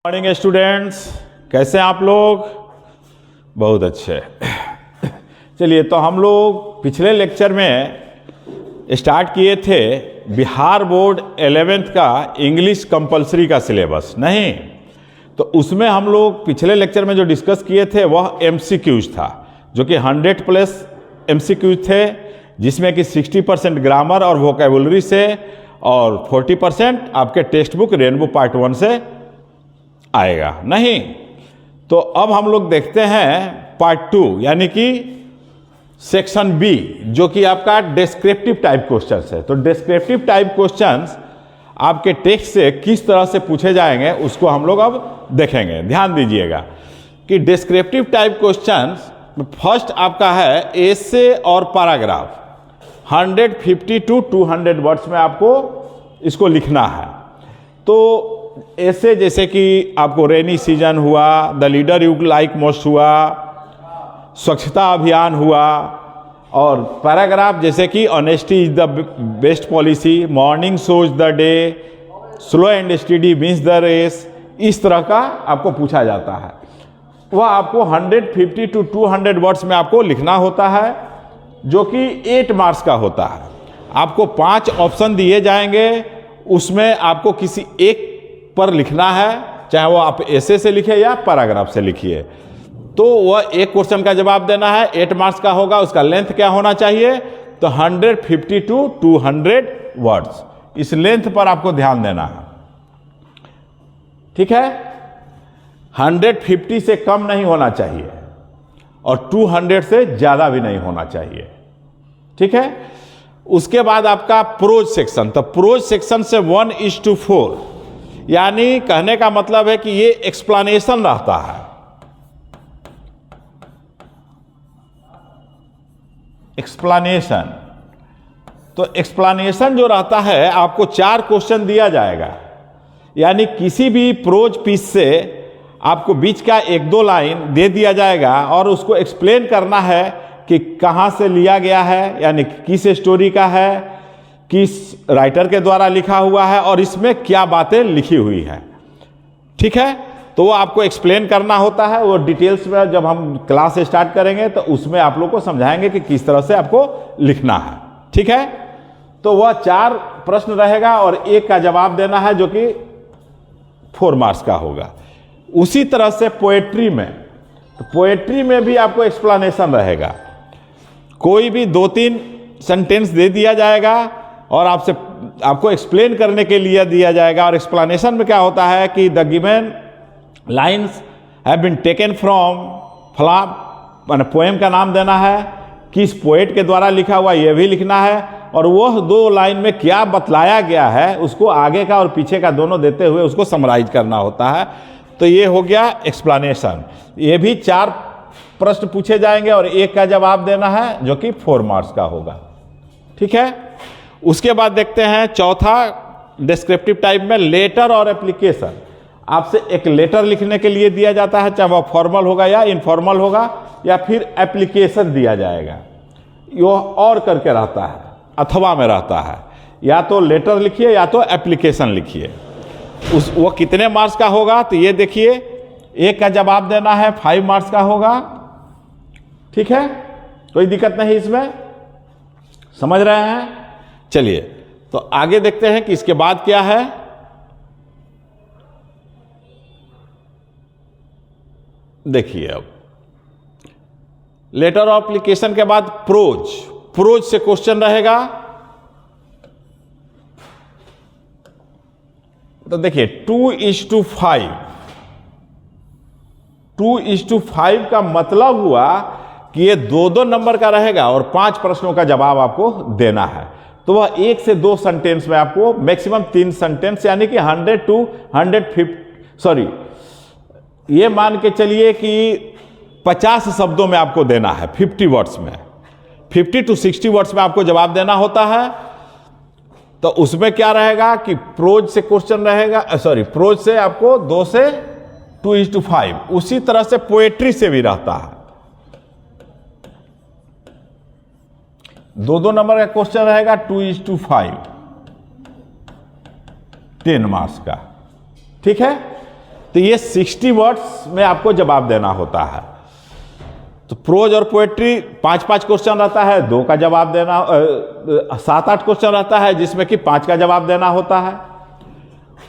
Morning students, कैसे हैं आप लोग? बहुत अच्छे। चलिए, तो हम लोग पिछले लेक्चर में स्टार्ट किए थे बिहार बोर्ड 11th का इंग्लिश कंपलसरी का सिलेबस, नहीं तो उसमें हम लोग पिछले लेक्चर में जो डिस्कस किए थे वह MCQs था, जो कि 100+ MCQs थे, जिसमें कि 60% ग्रामर और वोकेबुलरी से और 40% आपके टेक्स्ट बुक रेनबो पार्ट 1 से आएगा। नहीं तो अब हम लोग देखते हैं पार्ट 2 यानी कि सेक्शन बी, जो कि आपका डिस्क्रिप्टिव टाइप क्वेश्चंस है। तो डिस्क्रिप्टिव टाइप क्वेश्चंस आपके टेक्स्ट से किस तरह से पूछे जाएंगे उसको हम लोग अब देखेंगे। ध्यान दीजिएगा कि डिस्क्रिप्टिव टाइप क्वेश्चंस फर्स्ट आपका है एसे और पैराग्राफ, 150 to 200 वर्ड्स में आपको इसको लिखना है। तो ऐसे जैसे कि आपको रेनी सीजन हुआ, the leader you like most हुआ, स्वच्छता अभियान हुआ, और पैराग्राफ जैसे कि honesty is the best policy, morning shows the day, slow and steady wins the race, इस तरह का आपको पूछा जाता है। वह आपको 150 to 200 वर्ड्स में आपको लिखना होता है, जो कि 8 मार्क्स का होता है। आपको 5 ऑप्शन दिए जाएंगे, उसमें आपको किसी एक पर लिखना है, चाहे वो आप ऐसे से लिखिए या पैराग्राफ से लिखिए। तो वह एक क्वेश्चन का जवाब देना है, 8 मार्क्स का होगा। उसका लेंथ क्या होना चाहिए? तो 150 to 200 वर्ड्स, इस लेंथ पर आपको ध्यान देना है। ठीक है, 150 से कम नहीं होना चाहिए और 200 से ज्यादा भी नहीं होना चाहिए। ठीक है, उसके बाद आपका प्रोज सेक्शन। तो प्रोज सेक्शन से 1:4, यानी कहने का मतलब है कि ये एक्सप्लेनेशन रहता है। एक्सप्लेनेशन, तो एक्सप्लेनेशन जो रहता है आपको 4 क्वेश्चन दिया जाएगा, यानी किसी भी प्रोज पीस से आपको बीच का 1-2 लाइन दे दिया जाएगा और उसको एक्सप्लेन करना है कि कहां से लिया गया है, यानी किस स्टोरी का है, किस राइटर के द्वारा लिखा हुआ है और इसमें क्या बातें लिखी हुई है। ठीक है, तो वो आपको एक्सप्लेन करना होता है। वो डिटेल्स में जब हम क्लास स्टार्ट करेंगे तो उसमें आप लोग को समझाएंगे कि किस तरह से आपको लिखना है। ठीक है, तो वह 4 प्रश्न रहेगा और एक का जवाब देना है, जो कि 4 मार्क्स का होगा। उसी तरह से पोएट्री में, तो पोएट्री में भी आपको एक्सप्लेनेशन रहेगा। कोई भी 2-3 सेंटेंस दे दिया जाएगा और आपको एक्सप्लेन करने के लिए दिया जाएगा। और एक्सप्लेनेशन में क्या होता है कि the given lines have been taken from फला, माने पोएम का नाम देना है, किस पोएट के द्वारा लिखा हुआ यह भी लिखना है, और वह 2 लाइन में क्या बतलाया गया है उसको आगे का और पीछे का दोनों देते हुए उसको समराइज करना होता है। तो ये हो गया एक्सप्लेनेशन। ये भी 4 प्रश्न पूछे जाएंगे और एक का जवाब देना है, जो कि 4 मार्क्स का होगा। ठीक है, उसके बाद देखते हैं चौथा डिस्क्रिप्टिव टाइप में लेटर और एप्लीकेशन। आपसे एक लेटर लिखने के लिए दिया जाता है, चाहे वह फॉर्मल होगा या इनफॉर्मल होगा, या फिर एप्लीकेशन दिया जाएगा। यह और करके रहता है, अथवा में रहता है, या तो लेटर लिखिए या तो एप्लीकेशन लिखिए। वो कितने मार्क्स का होगा? तो ये देखिए, एक का जवाब देना है, 5 मार्क्स का होगा। ठीक है, कोई दिक्कत नहीं इसमें, समझ रहे हैं? चलिए, तो आगे देखते हैं कि इसके बाद क्या है। देखिए, अब लेटर और एप्लीकेशन के बाद प्रोज से क्वेश्चन रहेगा। तो देखिए 2:5, 2:5 का मतलब हुआ कि ये 2-2 नंबर का रहेगा और 5 प्रश्नों का जवाब आपको देना है। तो वह 1 से 2 सेंटेंस में आपको मैक्सिमम 3 सेंटेंस, यानी कि 100 to 150, ये मान के चलिए कि 50 शब्दों में आपको देना है, 50 वर्ड्स में, 50 to 60 वर्ड्स में आपको जवाब देना होता है। तो उसमें क्या रहेगा कि प्रोज से क्वेश्चन रहेगा, प्रोज से आपको 2 से 2:5। उसी तरह से पोएट्री से भी रहता है, 2-2 नंबर का क्वेश्चन रहेगा, 2:5, 10 मार्क्स का। ठीक है, तो ये 60 वर्ड्स में आपको जवाब देना होता है। तो प्रोज और पोएट्री 5-5 क्वेश्चन रहता है, 2 का जवाब देना, 7-8 क्वेश्चन रहता है जिसमें कि 5 का जवाब देना होता है।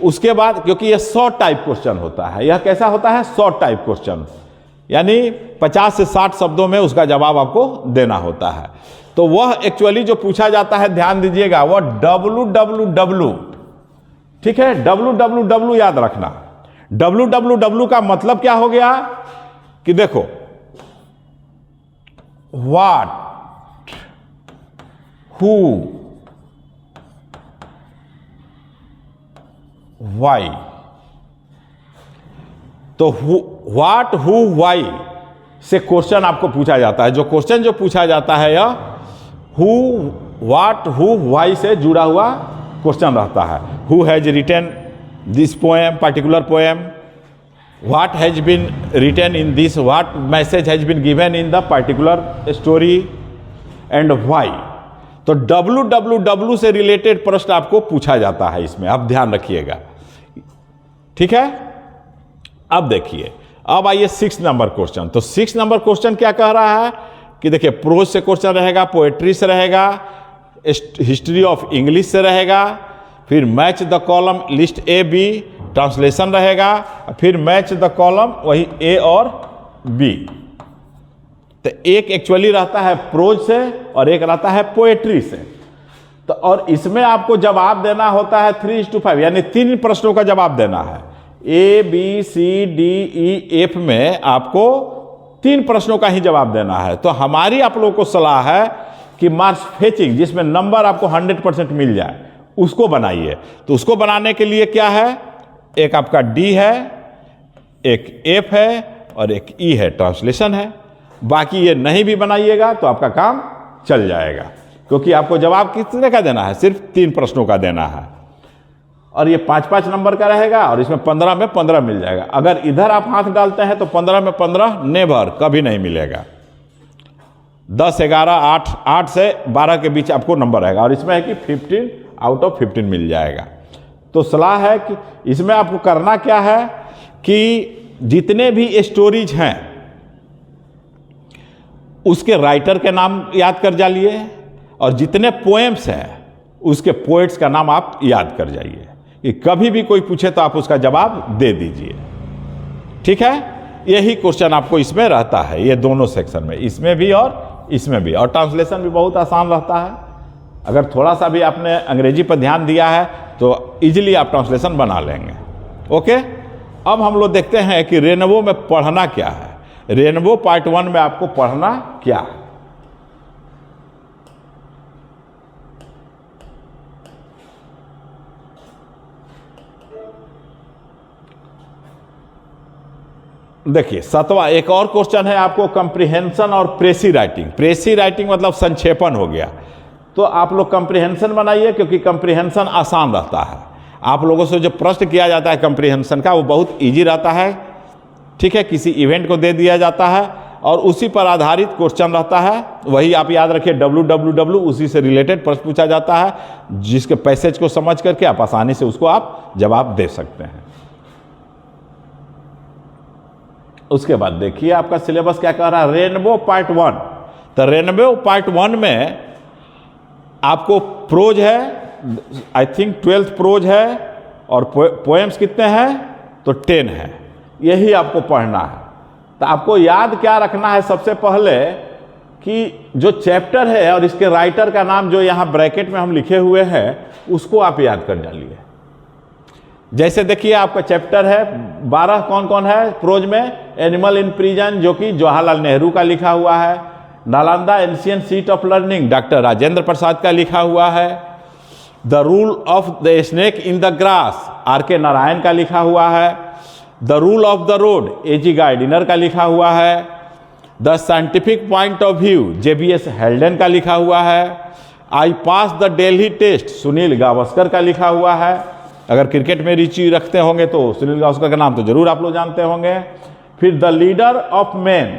उसके बाद क्योंकि ये शॉर्ट टाइप क्वेश्चन होता है, यह कैसा होता है, शॉर्ट टाइप क्वेश्चन, यानी 50 से 60 शब्दों में उसका जवाब आपको देना होता है। तो वह एक्चुअली जो पूछा जाता है, ध्यान दीजिएगा, वह WWW, ठीक है, WWW याद रखना। WWW का मतलब क्या हो गया कि देखो, व्हाट, हु, वाई। तो व्हाट, हु, वाई से क्वेश्चन आपको पूछा जाता है। जो क्वेश्चन जो पूछा जाता है यह हु, व्हाट, हु, वाई से जुड़ा हुआ क्वेश्चन रहता है। Who has written this poem, particular poem, what has been written in this, what message has been given in the particular story and why। तो WWW से रिलेटेड प्रश्न आपको पूछा जाता है इसमें, आप ध्यान रखिएगा, ठीक है। अब देखिए, अब आइए 6 नंबर क्वेश्चन। तो 6 नंबर क्वेश्चन क्या कह रहा है कि देखिए, प्रोज से क्वेश्चन रहेगा, पोएट्री से रहेगा, हिस्ट्री ऑफ इंग्लिश से रहेगा, फिर match the column list A B, translation रहेगा, फिर मैच द कॉलम वही ए और बी। तो एक एक्चुअली रहता है प्रोज से और एक रहता है पोएट्री से। तो और इसमें आपको जवाब देना होता है 3:5, यानी 3 प्रश्नों का जवाब देना है। A B C D E F में आपको 3 प्रश्नों का ही जवाब देना है। तो हमारी आप लोगों को सलाह है कि मार्क्स फेचिंग, जिसमें नंबर आपको 100% मिल जाए, उसको बनाइए। तो उसको बनाने के लिए क्या है, एक आपका डी है, एक एफ है और एक ई है, ट्रांसलेशन है। बाकी ये नहीं भी बनाइएगा तो आपका काम चल जाएगा, क्योंकि आपको जवाब कितने का देना है, सिर्फ 3 प्रश्नों का देना है। और ये 5-5 नंबर का रहेगा और इसमें 15 में 15 मिल जाएगा। अगर इधर आप हाथ डालते हैं तो 15 में 15 नेवर, कभी नहीं मिलेगा। 10, 11, 8 से 12 के बीच आपको नंबर रहेगा और इसमें है कि 15 आउट ऑफ 15 मिल जाएगा। तो सलाह है कि इसमें आपको करना क्या है कि जितने भी स्टोरीज हैं उसके राइटर के नाम याद कर जाइए और जितने पोएम्स हैं उसके पोएट्स का नाम आप याद कर जाइए, कि कभी भी कोई पूछे तो आप उसका जवाब दे दीजिए, ठीक है। यही क्वेश्चन आपको इसमें रहता है, ये दोनों सेक्शन में, इसमें भी और इसमें भी। और ट्रांसलेशन भी बहुत आसान रहता है। अगर थोड़ा सा भी आपने अंग्रेजी पर ध्यान दिया है तो इजीली आप ट्रांसलेशन बना लेंगे, ओके। अब हम लोग देखते हैं कि रेनबो में पढ़ना क्या है। रेनबो पार्ट 1 में आपको पढ़ना क्या है। देखिए 7वां एक और क्वेश्चन है आपको, कंप्रीहेंशन और प्रेसी राइटिंग। प्रेसी राइटिंग मतलब संक्षेपण हो गया। तो आप लोग कंप्रीहेंशन बनाइए, क्योंकि कंप्रीहेंशन आसान रहता है। आप लोगों से जो प्रश्न किया जाता है कंप्रीहेंशन का, वो बहुत इजी रहता है, ठीक है। किसी इवेंट को दे दिया जाता है और उसी पर आधारित क्वेश्चन रहता है, वही आप याद रखिए WWW, उसी से रिलेटेड प्रश्न पूछा जाता है, जिसके पैसेज को समझ करके आप आसानी से उसको आप जवाब दे सकते हैं। उसके बाद देखिए आपका सिलेबस क्या कह रहा है, रेनबो पार्ट 1। तो रेनबो पार्ट 1 में आपको प्रोज है, आई थिंक 12th प्रोज है, और पोएम्स कितने हैं, तो 10 है। यही आपको पढ़ना है। तो आपको याद क्या रखना है, सबसे पहले कि जो चैप्टर है और इसके राइटर का नाम जो यहाँ ब्रैकेट में हम लिखे हुए हैं, उसको आप याद कर डालिए। जैसे देखिए आपका चैप्टर है 12, कौन कौन है प्रोज में, एनिमल इन प्रिजन, जो कि जवाहरलाल नेहरू का लिखा हुआ है। Nalanda ancient seat of learning, doctor Rajendra Prasad का लिखा हुआ है। The rule of the snake in the grass, R.K. Narayan का लिखा हुआ है। The rule of the road, A.G. Gardiner का लिखा हुआ है। The scientific point of view, J.B.S. Haldane का लिखा हुआ है। I pass the Delhi test, Sunil Gavaskar का लिखा हुआ है। अगर क्रिकेट में रुचि रखते होंगे तो सुनील गावस्कर का नाम तो जरूर आप लोग जानते होंगे। फिर the leader of man,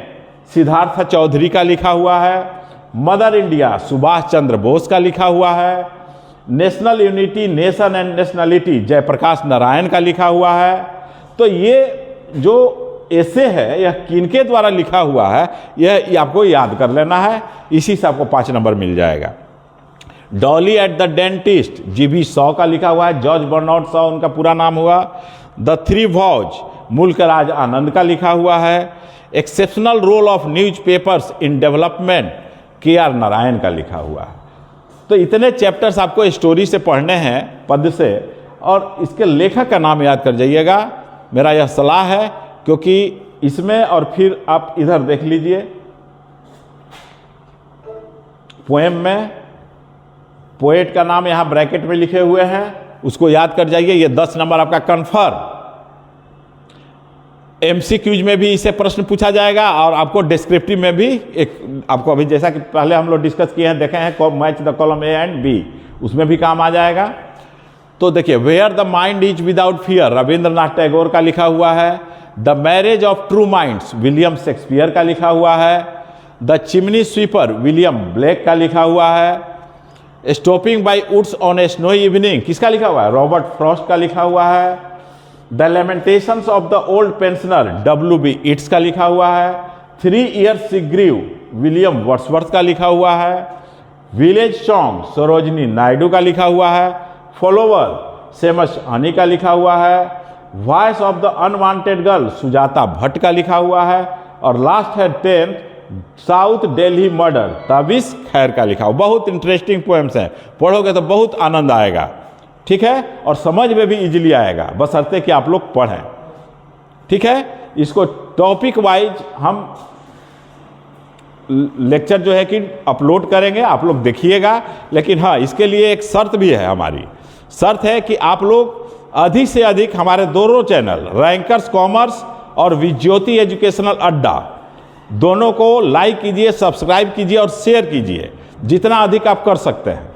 Siddharth Chaudhary का लिखा हुआ है। मदर इंडिया, सुभाष चंद्र बोस का लिखा हुआ है। National unity, nation and nationality, Jayaprakash Narayan का लिखा हुआ है। तो ये जो ऐसे है यह किनके द्वारा लिखा हुआ है यह आपको याद कर लेना है, इसी से आपको 5 नंबर मिल जाएगा। Dolly at the dentist, GB Shaw का लिखा हुआ है, जॉर्ज बर्नार्ड शॉ उनका पूरा नाम हुआ। द थ्री वॉज, मुल्क राज आनंद का लिखा हुआ है। Exceptional role of newspapers in development, K R. Narayan का लिखा हुआ है। तो इतने चैप्टर्स आपको स्टोरी से पढ़ने हैं, पद से, और इसके लेखक का नाम याद कर जाइएगा, मेरा यह सलाह है, क्योंकि इसमें और फिर आप इधर देख लीजिए पोएम में पोएट का नाम यहां ब्रैकेट में लिखे हुए हैं, उसको याद कर जाइए, ये 10 नंबर आपका कन्फर्म। एमसीक्यूज में भी इसे प्रश्न पूछा जाएगा और आपको डिस्क्रिप्टिव में भी एक आपको अभी जैसा कि पहले हम लोग डिस्कस किए हैं, देखे हैं, match the column A and B, उसमें भी काम आ जाएगा। तो देखिए, where the mind is without fear, Rabindranath Tagore का लिखा हुआ है। The marriage of true minds, William Shakespeare का लिखा हुआ है। The chimney sweeper, William Blake का लिखा हुआ है। Stopping by woods on a snowy evening, किसका लिखा हुआ है? रॉबर्ट फ्रॉस्ट का लिखा हुआ है। The lamentations of the old pensioner, W.B. Yeats का लिखा हुआ है। 3 Years she grieve, William Wordsworth का लिखा हुआ है। विलेज सॉन्ग, सरोजनी नायडू का लिखा हुआ है। फॉलोवर, सेमस हनी का लिखा हुआ है। Voice of the unwanted girl, Sujata Bhatt का लिखा हुआ है। और लास्ट है 10th, south Delhi murder, Tabish खैर का लिखा हुआ। बहुत इंटरेस्टिंग पोएम्स हैं, पढ़ोगे तो बहुत आनंद आएगा, ठीक है, और समझ में भी इजीली आएगा, बशर्ते कि आप लोग पढ़ें, ठीक है। इसको टॉपिक वाइज हम लेक्चर जो है कि अपलोड करेंगे, आप लोग देखिएगा। लेकिन हाँ, इसके लिए एक शर्त भी है, हमारी शर्त है कि आप लोग अधिक से अधिक हमारे दोनों चैनल रैंकर्स कॉमर्स और विज्योति एजुकेशनल अड्डा दोनों को लाइक कीजिए, सब्सक्राइब कीजिए और शेयर कीजिए, जितना अधिक आप कर सकते हैं।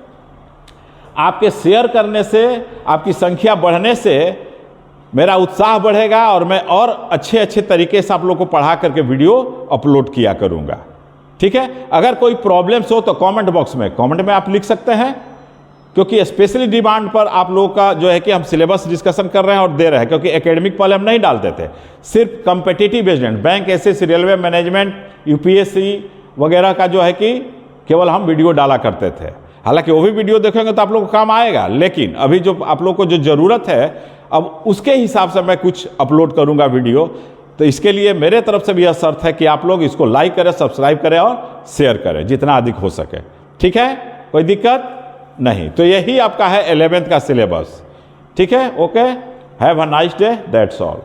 आपके शेयर करने से, आपकी संख्या बढ़ने से मेरा उत्साह बढ़ेगा और मैं और अच्छे अच्छे तरीके से आप लोग को पढ़ा करके वीडियो अपलोड किया करूंगा, ठीक है। अगर कोई प्रॉब्लम्स हो तो कमेंट बॉक्स में कमेंट में आप लिख सकते हैं, क्योंकि स्पेशली डिमांड पर आप लोगों का जो है कि हम सिलेबस डिस्कशन कर रहे हैं और दे रहे हैं, क्योंकि एकेडमिक पहले हम नहीं डालते थे, सिर्फ competitive agent, bank, SSC, railway management, UPSC वगैरह का जो है कि केवल हम वीडियो डाला करते थे। हालांकि वो भी वीडियो देखेंगे तो आप लोग को काम आएगा, लेकिन अभी जो आप लोग को जो ज़रूरत है, अब उसके हिसाब से मैं कुछ अपलोड करूंगा वीडियो। तो इसके लिए मेरे तरफ से भी यह शर्त है कि आप लोग इसको लाइक करें, सब्सक्राइब करें और शेयर करें, जितना अधिक हो सके, ठीक है। कोई दिक्कत नहीं। तो यही आपका है 11th का सिलेबस, ठीक है। Okay, have a nice day, that's all.